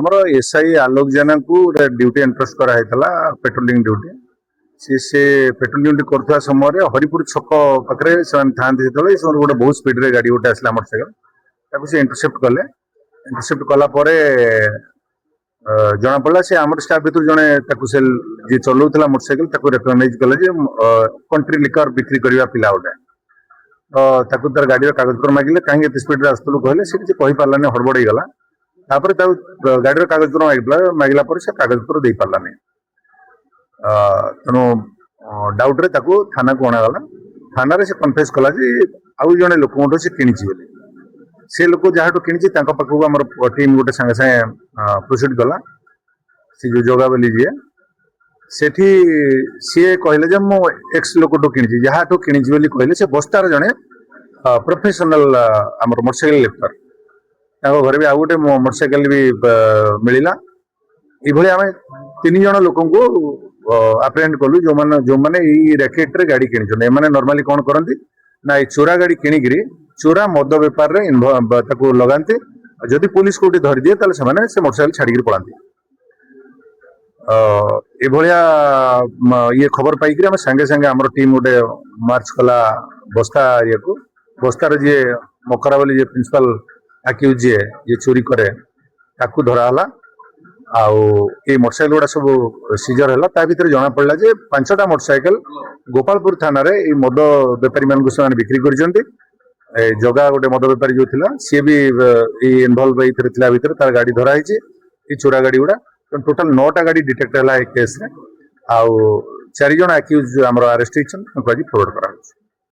आमर एसआई आलोक जेना को duty entrust कराई पेट्रोलिंग ड्यूटी से पेट्रोल ड्यूटी कर समय हरिपुर छक पाखे था गोटे बहुत स्पीड रे गाड़ी गोटे आसला मोटरसाइकेल से इंटरसेप्ट कले इंटरसेप्ट कलापर जना पड़ा से आम स्टाफ भर जड़े से जी चलाऊला मोटरसाइकेल रेकग्नाइज कले कंट्री लिकर बिक्री करने पिला गोटे तो तार गाड़ी कागजपत्र मागिले कहीं स्पीड आसलू कहले से किसी कही पार्लानी हड़बड़ हो गला गाड़ी कागजपत्र मागिला से कागजपत्र दे पार्लानी तेणु डाउट रे थाना को अणागला थाना से कन्फेस कला आउ जड़े लोक से किणी से लोक जहाँ कि पाखक आम टीम गोटे सागे सागे प्रोसीड कला से जो जगह बोली जी सेठी सी कहले मु एक्स लोक कि जहाँ कि कहले से बस्तार जड़े प्रोफेशनल आम मोटरसाइकेल लिफ्टर घर भी आउ गोटे मोटरसाइकेल भी मिलला ये आम 3 जन लोक आप्रेहेंड कलु जो मैंने रैकेट रे गाड़ी किनी नॉर्मली कौन करती ना ये चोरा गाड़ी किणिक चोरा मद बेपार लगाते जदि पुलिस को धरी दिए से मोटरसाइकेल छाड़ी पड़ाती ये खबर पाइक सागे सागे आम टीम गोटे मार्च कला बस्ता एरिया को बस्तार जी मकरा बोली प्रिंसिपल आक्यूज जी चोरी करे ताकू धराला आउ ये मोटरसाइकेल गुड़ा सब सीजर है भर जना पड़ा जे 5टा मोटरसाइकेल गोपालपुर थाना रे मद बेपारी मान बिक्री कर जगह गोटे मद बेपारी जो थिला सी भी इनवल्व भर तार गाड़ी धराई चोरा गाड़ी गुड़ा टोटाल 9टा गाड़ी डिटेक्ट है केस रे आउ 4 जन आक्यूज आम अरेस्ट होती फरवर्ड करा।